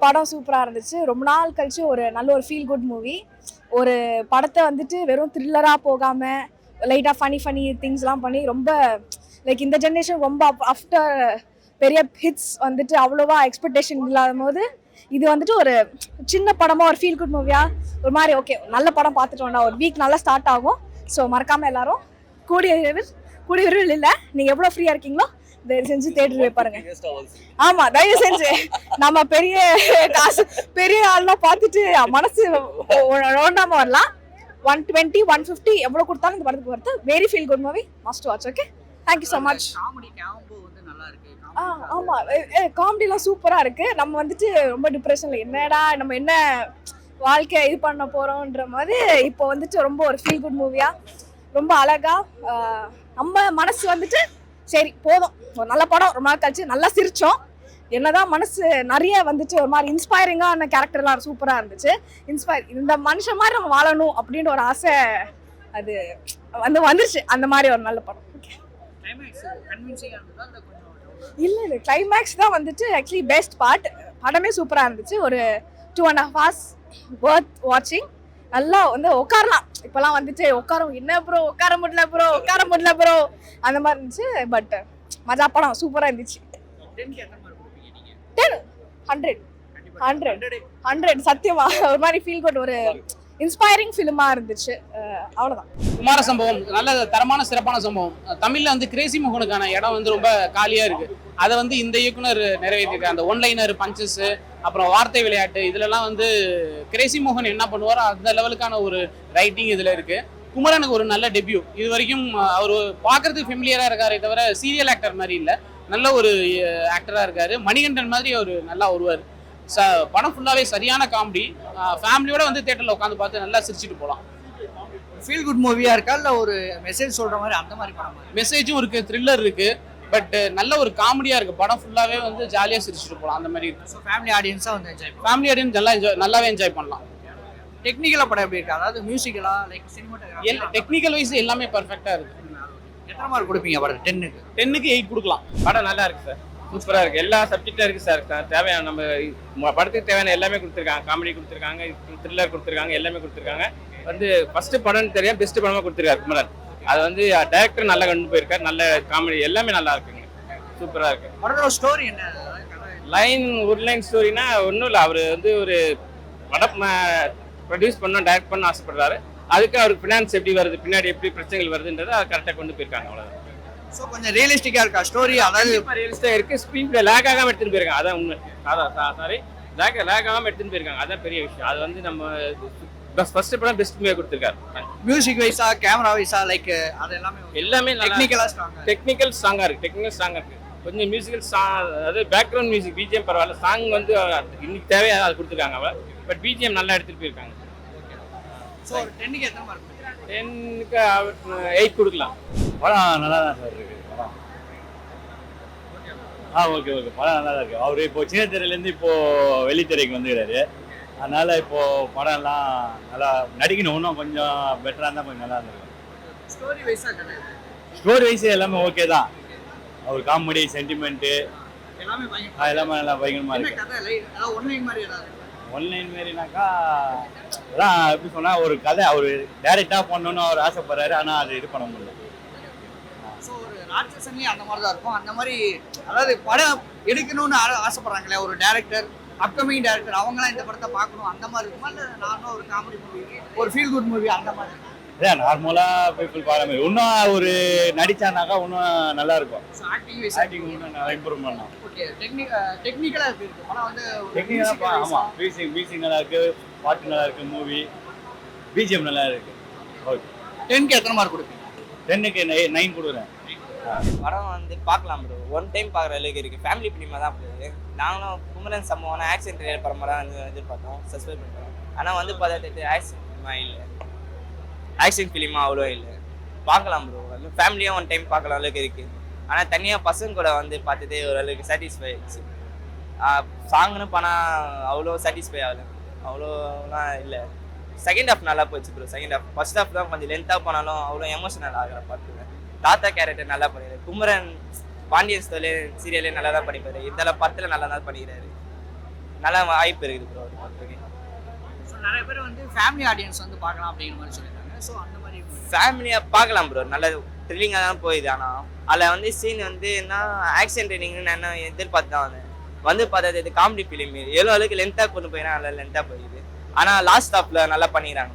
படம் சூப்பராக இருந்துச்சு. ரொம்ப நாள் கழிச்சு ஒரு நல்ல ஒரு ஃபீல் குட் மூவி. ஒரு படத்தை வந்துட்டு வெறும் த்ரில்லராக போகாமல் லைட்டாக ஃபனி திங்ஸ்லாம் பண்ணி ரொம்ப லைக் இந்த ஜென்ரேஷன் ரொம்ப ஆஃப்டர் பெரிய ஹிட்ஸ் வந்துட்டு அவ்வளோவா எக்ஸ்பெக்டேஷன் இல்லாத போது இது வந்துட்டு ஒரு சின்ன படமாக ஒரு ஃபீல் குட் மூவியாக ஒரு மாதிரி ஓகே நல்ல படம் பார்த்துட்டோம்னா ஒரு வீக் நல்லா ஸ்டார்ட் ஆகும். ஸோ மறக்காமல் எல்லாரும் கூடிய விரைவில் இல்லை நீங்கள் எவ்வளோ ஃப்ரீயாக இருக்கீங்களோ தயவு செஞ்சு தேட்டர் வைப்பாருங்க. ஆமா தயவு செஞ்சு நம்ம பெரிய ஆள்லாம் பார்த்துட்டு மனசு ரோண்டாம வரலாம். 120 150 எவ்வளவு கொடுத்தாலும் இந்த படத்துக்கு வருது. Very feel good movie, must watch. Okay, thank you so much. ஆமா காமெடிலாம் சூப்பரா இருக்கு. நம்ம வந்துட்டு ரொம்ப டிப்ரெஷன்ல என்னடா நம்ம என்ன வாழ்க்கை இது பண்ண போறோம்ன்ற மாதிரி இப்போ வந்துட்டு ரொம்ப ஒரு ஃபீல் குட் மூவியா ரொம்ப அழகா நம்ம மனசு வந்துட்டு சரி போதும் ஒரு நல்ல படம் ரொம்ப நாள் கழிச்சு நல்லா சிரிச்சோம். என்னதான் மனசு நிறைய வந்துட்டு ஒரு மாதிரி இன்ஸ்பைரிங்கான கேரக்டர்லாம் சூப்பராக இருந்துச்சு. இந்த மனுஷன் மாதிரி நம்ம வாழணும் அப்படின்ற ஒரு ஆசை அது வந்துருச்சு. அந்த மாதிரி ஒரு நல்ல படம். இல்லை கிளைமேக்ஸ் தான் வந்துட்டு ஆக்சுவலி பெஸ்ட் பார்ட். படமே சூப்பராக இருந்துச்சு. ஒரு 2.5 hours வொர்த் வாட்சிங். நல்லா வந்து உட்காரலாம். இப்போலாம் வந்துட்டு என்ன ப்ரோ உட்கார முடியல ப்ரோ அந்த மாதிரி இருந்துச்சு. பட் மஜா படம் சூப்பராக இருந்துச்சு. 10 100 சத்தியமா ஒரு மாதிரி ஃபீல் குட் ஒரு இன்ஸ்பைரிங் ஃபிலிமா இருந்துச்சு. அவ்வளவுதான். குமார சம்பவம் நல்ல தரமான சிறப்பான சம்பவம். தமிழ்ல வந்து கிரேசி மோகனுக்கான இடம் வந்து ரொம்ப காலியா இருக்கு. அதை வந்து இந்த இயக்குனர் நிறைவேற்றிருக்காரு. அந்த ஒன்லைனர் பஞ்சஸ் அப்புறம் வார்த்தை விளையாட்டு இதுலலாம் வந்து கிரேசி மோகன் என்ன பண்ணுவாரோ அந்த லெவலுக்கான ஒரு ரைட்டிங் இதுல இருக்கு. குமரனுக்கு ஒரு நல்ல டெபியூ. இது வரைக்கும் அவர் பார்க்கறதுக்கு ஃபெமிலியரா இருக்காரே தவிர சீரியல் ஆக்டர் மாதிரி இல்லை. நல்ல ஒரு ஆக்டரா இருக்காரு. மணிகண்டன் மாதிரி அவர் நல்லா வருவார். படம் ஃபுல்லாவே சரியான காமெடி. ஃபேமிலியோட வந்து தியேட்டர்ல உட்காந்து பார்த்து நல்லா சிரிச்சுட்டு போகலாம். ஃபீல் குட் மூவியா இருக்கா இல்ல ஒரு மெசேஜ் சொல்ற மாதிரி அந்த மாதிரி படம்? மெசேஜும் இருக்கு, த்ரில்லர் இருக்கு, பட் நல்ல ஒரு காமெடியா இருக்கு. படம் ஃபுல்லாவே வந்து ஜாலியா சிரிச்சுட்டு போகலாம். அந்த மாதிரி இருக்கு. ஃபேமிலி ஆடியன்ஸா வந்து என்ஜாய் பண்ணலாம். ஃபேமிலி ஆடியன்ஸ் நல்லாவே என்ஜாய் பண்ணலாம். டெக்னிக்கலா படம் எப்படி இருக்கு? அதாவது மியூசிக்கலா லைக் சினிமாட்டோகிராஃபி டெக்னிக்கல் வைஸ் எல்லாமே பெர்ஃபெக்ட்டா இருக்கு. எத்தனை மார்க் கொடுப்பீங்க படம்? 10க்கு 8 கொடுக்கலாம். படம் நல்லா இருக்கு சார், சூப்பரா இருக்கு. எல்லா சப்ஜெக்டும் இருக்கு சார். தேவையான நம்ம படத்துக்கு தேவையான எல்லாமே கொடுத்துருக்காங்க. காமெடி கொடுத்துருக்காங்க, த்ரில்லர் கொடுத்துருக்காங்க, எல்லாமே கொடுத்துருக்காங்க. வந்து ஃபர்ஸ்ட் படம்னு தெரியும், பெஸ்ட் படமா கொடுத்துருக்காரு குமரன். அது வந்து டைரக்டர் நல்லா கொண்டு போயிருக்காரு. நல்ல காமெடி எல்லாமே நல்லா இருக்குங்க, சூப்பரா இருக்கு. படத்தோட ஸ்டோரி என்ன? ஒரு லைன் ஸ்டோரினா ஒன்றும் இல்லை. அவர் வந்து ஒரு படம் ப்ரொடியூஸ் பண்ணணும், டைரக்ட் பண்ண ஆசைப்படுறாரு. அதுக்கு அவருக்கு ஃபினான்ஸ் எப்படி வருது, பின்னாடி எப்படி பிரச்சனைகள் வருதுன்றதை அதை கரெக்டாக கொண்டு போயிருக்காங்க. அவ்வளோதான். ஸோ கொஞ்சம் ரியலிஸ்டிக்காக இருக்கா ஸ்டோரி? அதாவது ரியலிஸ்டாக இருக்குது. ஸ்க்ரீன் பிளே லேக் ஆகாமல் எடுத்துகிட்டு போயிருக்காங்க. அதான் உண்மை. சாரி லேக் ஆகாமல் எடுத்துகிட்டு போயிருக்காங்க. அதான் பெரிய விஷயம். அது வந்து நம்ம ஃபர்ஸ்ட் படம் பெஸ்ட் மூவியாக கொடுத்துருக்காரு. மியூசிக் வைஸா, கேமரா வைஸா, லைக் அது எல்லாமே டெக்னிக்கல் ஸ்ட்ராங்காக இருக்குது. கொஞ்சம் மியூசிக்கல் அதாவது பேக்ரவுண்ட் மியூசிக் பிஜிஎம் பரவாயில்ல. சாங் வந்து இன்னைக்கு தேவையா அது கொடுத்துருக்காங்க. பட் பிஜிஎம் நல்லா எடுத்துகிட்டு போயிருக்காங்க. ஸோ 10க்கு எத்தனை மார்க்? 10க்கு 8 கொடுக்கலாம். படம் நல்லா தான் சார் இருக்கு. படம் ஓகே படம் நல்லா தான் இருக்கு. அவர் இப்போ சின்ன திரையிலேருந்து இப்போ வெளித்திரைக்கு வந்துக்கிறாரு. அதனால இப்போ படம் எல்லாம் நல்லா நடிக்கணும். இன்னும் கொஞ்சம் பெட்டராக இருந்தால் கொஞ்சம் நல்லா இருந்திருக்கும். ஸ்டோரி வைஸ் எல்லாமே ஓகே தான். அவர் காமெடி சென்டிமெண்ட்டு எல்லாமே நல்லா பயங்கரமாக இருக்கு. ஒன்லைன் மாரினாக்கா அதான் எப்படி சொன்னால் ஒரு கதை அவர் டைரெக்டாக பண்ணணும்னு அவர் ஆசைப்படுறாரு. ஆனால் அது இது பண்ண முடியல. ஸோ ஒரு ராட்சசன்லேயும் அந்த மாதிரி தான் இருக்கும். அந்த மாதிரி அதாவது படம் எடுக்கணும்னு ஆசைப்படுறாங்களே ஒரு டேரக்டர், அப்கமிங் டேரக்டர், அவங்களாம் இந்த படத்தை பார்க்கணும் அந்த மாதிரி இருக்குமா? இல்லை நார்மலாக ஒரு காமெடி மூவி, ஒரு ஃபீல் குட் மூவி அந்த மாதிரி? அதான் நார்மலாக பீப்புள் பார்க்குற மாதிரி. இன்னும் ஒரு நடிச்சானாக்கா இன்னும் நல்லா இருக்கும். ஆக்டிங் இன்னும் நல்லா இம்ப்ரூவ் பண்ணலாம். ஓகே, டெக்னிக்கலாக இருக்கு படம் வந்து. டெக்னிக்கலாக ஆமாம். மியூசிக் நல்லா இருக்கு, பாட்டு நல்லா இருக்கு, மூவி பிஜிஎம் நல்லா இருக்கு. ஓகே. 10க்கு எத்தனை மார்க் கொடுப்பீங்க? 10க்கு 9 கொடுக்குறேன். படம் வந்து பார்க்கலாம் ப்ரோ. ஒன் டைம் பார்க்குற அளவுக்கு இருக்குது. ஃபேமிலி ஃபிலிமாக தான் போகுது. நாங்களும் குமரன் சம்பவம் ஆக்ஷன் த்ரில்லர் படமாக தான் வந்து எதிர்பார்த்தோம், சஸ்பெண்ட் பண்ணுறோம். ஆனால் வந்து பார்த்துட்டு ஆக்ஷன் ஃபிலிமாக இல்லை, ஆக்ஷன் ஃபிலிமாக அவ்வளோ இல்லை. பார்க்கலாம் ப்ரோ. வந்து ஃபேமிலியாக ஒன் டைம் பார்க்கலாம் அளவுக்கு இருக்குது. ஆனால் தனியாக பசங்க கூட வந்து பார்த்துட்டு ஓரளவுக்கு சாட்டிஸ்ஃபை ஆகிடுச்சு. சாங்னு பண்ணால் அவ்வளோ சாட்டிஸ்ஃபை ஆகலை, அவ்வளோலாம் இல்லை. செகண்ட் ஹாஃப் நல்லா போச்சு bro. Second half first half தான் கொஞ்சம் லென்த்தாக போனாலும் அவ்வளோ எமோஷனல் ஆகிற பார்த்துருவேன். தாத்தா கேரக்டர் நல்லா பண்ணிடுறாரு. குமரன் பாண்டியன் ஸ்டோலே சீரியலே நல்லா தான் பண்ணிப்பாரு. இந்த படத்தில் நல்லா தான் பண்ணிக்கிறாரு. நல்ல வாய்ப்பு இருக்குது ப்ரோ படத்துக்கு. ஸோ நிறைய பேர் வந்து ஃபேமிலி ஆடியன்ஸ் வந்து பார்க்கலாம் அப்படிங்கிற மாதிரி சொல்லியிருக்காங்க. ஸோ அந்த மாதிரி ஃபேமிலியாக பார்க்கலாம் ப்ரோ, நல்ல த்ரில்லிங்காக தான் போகுது. ஆனால் அதில் வந்து சீன் வந்து என்ன ஆக்ஷன் ட்ரைனிங்னு நான் எதிர்பார்த்து தான் வந்து பார்த்தது இது காமெடி ஃபிலிம். எவ்வளோ அளவுக்கு லென்த்தாக கொண்டு போயினா நல்லா லென்த்தாக போயிடுது. ஆனால் லாஸ்ட் ஸ்டாப்பில் நல்லா பண்ணிக்கிறாங்க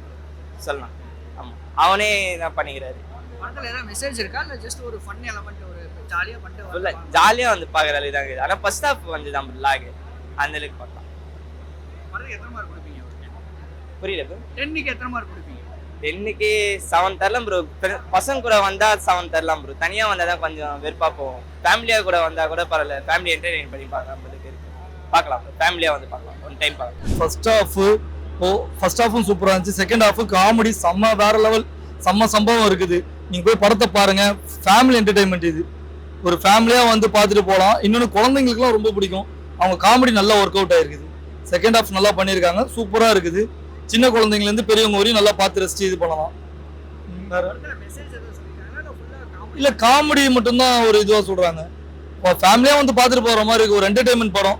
சொல்லலாம். ஆமாம், அவனே தான் பண்ணிக்கிறாரு. படத்தில் ஏதாவது மெசேஜ் இருக்கா இல்லை ஜஸ்ட் ஒரு ஃபன் எலமெண்ட் ஒரு ஜாலியாக பண்ணிட்டு இல்லை ஜாலியாக வந்து பார்க்குற அளவுக்கு தான் இருக்குது. ஆனால் ஃபர்ஸ்ட் ஹாஃப் வந்து தான் லாகு அந்த அளவுக்கு பார்க்கலாம். படத்துக்கு எத்தனை மார்க் கொடுப்பீங்க? புரியல ப்ரோ. 10க்கு எத்தனை மார்க் கொடுப்பீங்க? 10க்கு 7 தரலாம் ப்ரோ. பசங்க கூட வந்தால் 7 தரலாம் ப்ரோ. தனியாக வந்தால் தான் கொஞ்சம் வெறுப்பாக போகும். ஃபேமிலியாக கூட வந்தால் கூட பரவாயில்ல, ஃபேமிலி என்டர்டெயின் பண்ணி பார்க்கலாம் பார்க்கலாம். ஃபேமிலியாக வந்து பார்க்கலாம், ஒன் டைம் பார்க்கலாம். ஃபர்ஸ்ட் ஹாஃபும் சூப்பராக இருந்துச்சு. செகண்ட் ஹாஃபு காமெடி செம்ம வேற லெவல், செம்ம சம்பவம் இருக்குது. நீங்கள் போய் படத்தை பாருங்க, ஃபேமிலி என்டர்டைன்மெண்ட் இது. ஒரு ஃபேமிலியாக வந்து பார்த்துட்டு போகலாம். இன்னொன்று குழந்தைங்களுக்குலாம் ரொம்ப பிடிக்கும். அவங்க காமெடி நல்லா ஒர்க் அவுட் ஆயிருக்குது. செகண்ட் ஹாஃப் நல்லா பண்ணியிருக்காங்க, சூப்பராக இருக்குது. சின்ன குழந்தைங்கலேருந்து பெரியவங்க வரையும் நல்லா பார்த்து ரசிச்சு இது பண்ணலாம். இல்லை காமெடி மட்டும்தான் ஒரு இதுவாக சொல்கிறாங்க. ஃபேமிலியாக வந்து பார்த்துட்டு போகிற மாதிரி இருக்கு, ஒரு என்டர்டைன்மெண்ட் படம்.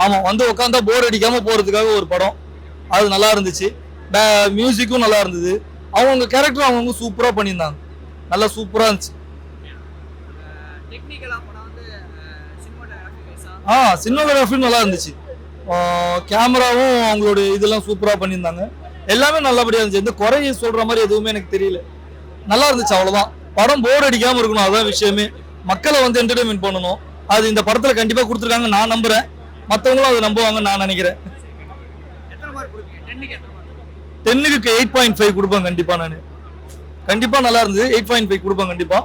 ஆமாம், வந்து உட்காந்தா போர் அடிக்காமல் போகிறதுக்காக ஒரு படம். அது நல்லா இருந்துச்சு. மியூசிக்கும் நல்லா இருந்தது. அவங்க கேரக்டர் அவங்கவுங்க சூப்பராக பண்ணியிருந்தாங்க, நல்லா சூப்பராக இருந்துச்சு. சினிமாட்டோகிராஃபி நல்லா இருந்துச்சு. கேமராவும் அவங்களோட இதெல்லாம் சூப்பராக பண்ணியிருந்தாங்க. எல்லாமே நல்லபடியாக இருந்துச்சு. எந்த குறைய சொல்கிற மாதிரி எதுவுமே எனக்கு தெரியல. நல்லா இருந்துச்சு, அவ்வளோதான். படம் போர் அடிக்காமல் இருக்கணும், அதான் விஷயமே. மக்களை வந்து என்டர்டைன்மெண்ட் பண்ணணும். அது இந்த படத்தில் கண்டிப்பாக கொடுத்துருக்காங்க, நான் நம்புகிறேன். மற்றவங்களும் அதை நம்புவாங்கன்னு நான் நினைக்கிறேன். 10க்கு 8.5 கொடுப்பேன் கண்டிப்பாக. நான் கண்டிப்பாக நல்லா இருந்தது. 8.5 கொடுப்பேன் கண்டிப்பாக.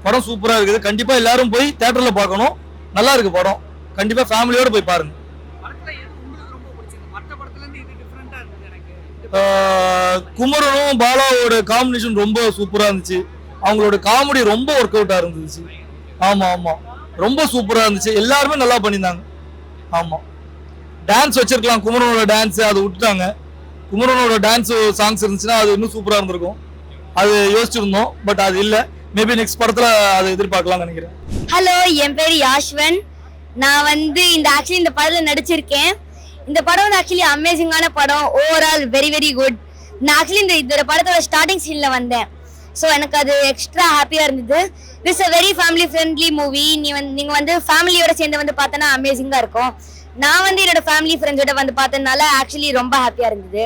படம் சூப்பராக இருக்குது. கண்டிப்பாக எல்லாரும் போய் தியேட்டரில் பார்க்கணும். நல்லா இருக்கு படம். கண்டிப்பாக ஃபேமிலியோடு போய் பாருங்க. குமரனும் பாலாவோட காம்பினேஷன் ரொம்ப சூப்பராக இருந்துச்சு. அவங்களோட காமெடி ரொம்ப ஒர்க் அவுட்டாக இருந்துச்சு. ஆமாம் ஆமாம், ரொம்ப சூப்பராக இருந்துச்சு. எல்லாருமே நல்லா பண்ணியிருந்தாங்க. ஆமாம், டான்ஸ் வச்சிருக்கலாம், குமரனோட டான்ஸ் அதை விட்டுட்டாங்க. குமரனோட டான்ஸ் சாங்ஸ் இருந்துச்சுன்னா அது இன்னும் சூப்பராக இருந்திருக்கும். அது யோசிச்சிருந்தோம், பட் அது இல்லை. மேபி நெக்ஸ்ட் படத்தில் அதை எதிர்பார்க்கலாம்னு நினைக்கிறேன். ஹலோ, என் பேர் யாஷ்வன். நான் வந்து இந்த படத்தில் நடிச்சிருக்கேன். இந்த படம் வந்து ஆக்சுவலி அமேசிங்கான படம். Overall very very good. நான் ஆக்சுவலி இந்த படத்தோட ஸ்டார்டிங் சீனில் வந்தேன். ஸோ எனக்கு அது எக்ஸ்ட்ரா ஹாப்பியாக இருந்தது. This a very family friendly movie. நீங்கள் வந்து ஃபேமிலியோட சேர்ந்து வந்து பார்த்தோன்னா அமேசிங்காக இருக்கும். நான் வந்து என்னோட ஃபேமிலி ஃப்ரெண்ட்ஸோட வந்து பார்த்ததுனால ஆக்சுவலி ரொம்ப ஹாப்பியாக இருந்தது.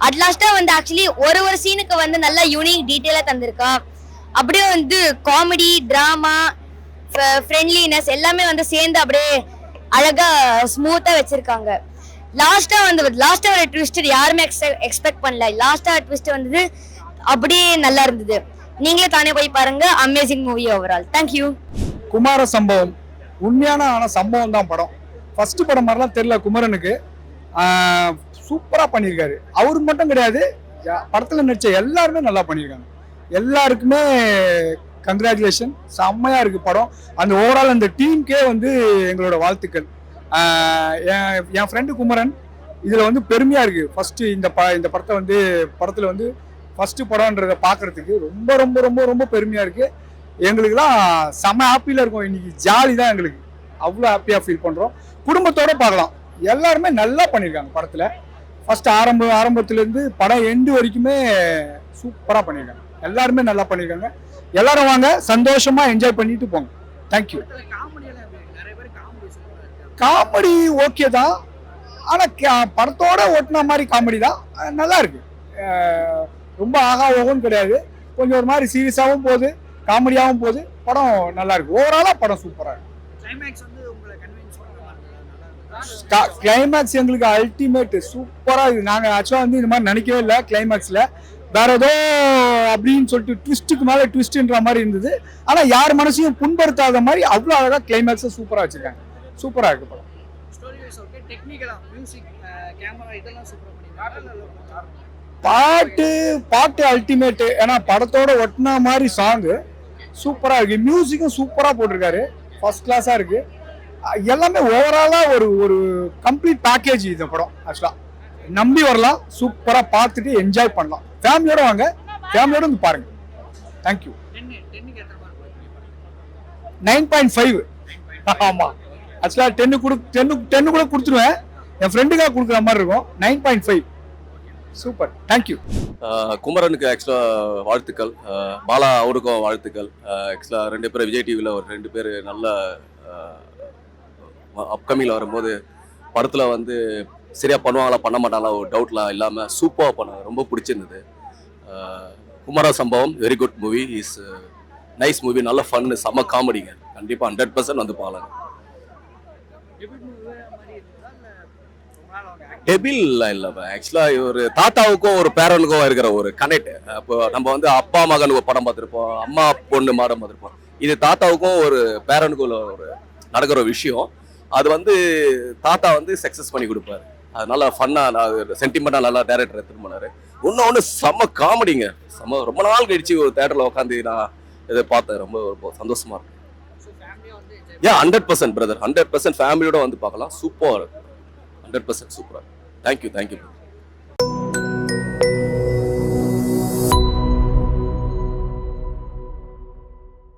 அட் லாஸ்ட்டாக வந்து ஆக்சுவலி ஒரு சீனுக்கு வந்து நல்லா யூனிக் டீட்டெயிலாக தந்திருக்கா. அப்படியே வந்து காமெடி, ட்ராமா, ஃப்ரெண்ட்லினஸ் எல்லாமே வந்து சேர்ந்து அப்படியே அழகா ஸ்மூத்தா வச்சிருக்காங்க. லாஸ்டா ஒரு ட்விஸ்ட் யாருமே எக்ஸ்பெக்ட் பண்ணல. லாஸ்டா ட்விஸ்ட் வந்தது அப்படியே நல்லா இருந்தது. நீங்களே தானே போய் பாருங்க. Amazing movie overall. Thank you. Kumara சம்பவம் உண்மையான சம்பவம் தான் படம். ஃபர்ஸ்ட் படம் மாதிரிலாம் தெரியல குமரனுக்கு. சூப்பராக பண்ணியிருக்காரு. அவருக்கு மட்டும் கிடையாது, படத்தில் நடிச்ச எல்லாருமே நல்லா பண்ணியிருக்காங்க. எல்லாருக்குமே கங்க்ராச்சுலேஷன். செம்மையாக இருக்குது படம். அந்த ஓவரால் அந்த டீமுக்கே வந்து எங்களோட வாழ்த்துக்கள். என் ஃப்ரெண்டு குமரன் இதில் வந்து பெருமையாக இருக்குது. ஃபஸ்ட்டு இந்த படத்தை வந்து படத்தில் வந்து ஃபஸ்ட்டு படம்ன்றதை பார்க்குறதுக்கு ரொம்ப ரொம்ப ரொம்ப ரொம்ப பெருமையாக இருக்குது. எங்களுக்குலாம் செம்ம ஹாப்பியில் இருக்கும். இன்றைக்கி ஜாலி தான் எங்களுக்கு. அவ்வளோ ஹாப்பியாக ஃபீல் பண்ணுறோம். குடும்பத்தோடு பார்க்கலாம். எல்லாருமே நல்லா பண்ணியிருக்காங்க படத்தில். ஃபஸ்ட்டு ஆரம்பத்துலேருந்து படம் எண்டு வரைக்குமே சூப்பராக பண்ணியிருக்காங்க. எல்லாருமே நல்லா பண்ணியிருக்காங்க. எல்லாரும் வாங்க, சந்தோஷமாக என்ஜாய் பண்ணிட்டு போங்க. தேங்க்யூ. காமெடி ஓகே தான், ஆனால் படத்தோட ஓட்டின மாதிரி காமெடி தான். நல்லா இருக்கு. ரொம்ப ஆகா ஓகோன்னு கிடையாது. கொஞ்சம் ஒரு மாதிரி சீரியஸாகவும் போகுது, காமெடியாகவும் போகுது. படம் நல்லா இருக்கு. ஓவராலாக படம் சூப்பராக இருக்கு. கிளைமேக்ஸ் எங்களுக்கு அல்டிமேட் சூப்பராக இருக்குது. நாங்கள் ஆக்சுவலாக வந்து இந்த மாதிரி நினைக்கவே இல்லை. கிளைமேக்ஸில் வேற ஏதோ அப்படின்னு சொல்லிட்டு ட்விஸ்ட்டுக்கு மேலே ட்விஸ்ட்ன்ற மாதிரி இருந்தது. ஆனால் யார் மனசையும் புண்படுத்தாத மாதிரி அவ்வளோ அழகாக கிளைமேக்ஸை சூப்பராக வச்சுருக்காங்க. சூப்பராக இருக்கு படம். பாட்டு அல்டிமேட்டு. ஏன்னா படத்தோட ஒட்டின மாதிரி சாங்கு சூப்பராக இருக்கு. மியூசிக்கும் சூப்பராக போட்டிருக்காரு. ஃபர்ஸ்ட் கிளாஸாக இருக்கு. எல்லாமே ஓவராலாக ஒரு கம்ப்ளீட் பேக்கேஜ் இந்த படம். ஆக்சுவலாக நம்பி வரலாம். சூப்பராக பார்த்துட்டு என்ஜாய் பண்ணலாம். ஃபேமிலியோட வாங்க, ஃபேமிலியோட வந்து பாருங்க. தேங்க்யூ. 9.5. ஆமாம், ஆக்சுவலாக 10 கூட கொடுத்துருவேன். என் ஃப்ரெண்டுக்காக கொடுக்குற மாதிரி இருக்கும். 9.5 சூப்பர். தேங்க்யூ. குமரனுக்கு ஆக்சுவலாக வாழ்த்துக்கள், பாலா அவருக்கும் வாழ்த்துக்கள். ஆக்சுவலாக 2 பேர் விஜய் டிவியில் ஒரு 2 பேர் நல்ல அப்கமிங்கில் வரும்போது படத்தில் வந்து சரியாக பண்ணுவாங்களா பண்ண மாட்டாங்களா ஒரு டவுட்லாம் இல்லாமல் சூப்பராக பண்ணாங்க. ரொம்ப பிடிச்சிருந்தது. குமார சம்பவம் very good movie, is nice movie, நல்ல ஃபன்னு, செம்ம காமெடிங்க. கண்டிப்பாக 100% வந்து பாருங்க. டெபிள் இல்லை, ஆக்சுவலாக ஒரு தாத்தாவுக்கும் ஒரு பேரனுக்கும் இருக்கிற ஒரு கனெக்ட். அப்போ நம்ம வந்து அப்பா மகன் ஒரு படம் பார்த்துருப்போம், அம்மா பொண்ணு மாடம் பார்த்துருப்போம். இது தாத்தாவுக்கும் ஒரு பேரனுக்கும் ஒரு நடக்கிற விஷயம். அது வந்து தாத்தா வந்து சக்ஸஸ் பண்ணி கொடுப்பாரு. அதனால ஃபன்னாக சென்டிமெண்ட்டாக நல்லா டேரக்டர் எடுத்துட்டு போனாரு. ஒன்று செம்ம காமெடிங்க, செம்ம. ரொம்ப நாள் கழிச்சு ஒரு தேட்டரில் உட்காந்து நான் இதை பார்த்தேன். ரொம்ப சந்தோஷமா இருக்கு. 100% பிரதர், 100% ஃபேமிலியோட வந்து பார்க்கலாம். சூப்பராக இருக்கு, 100% சூப்பராக. தேங்க்யூ.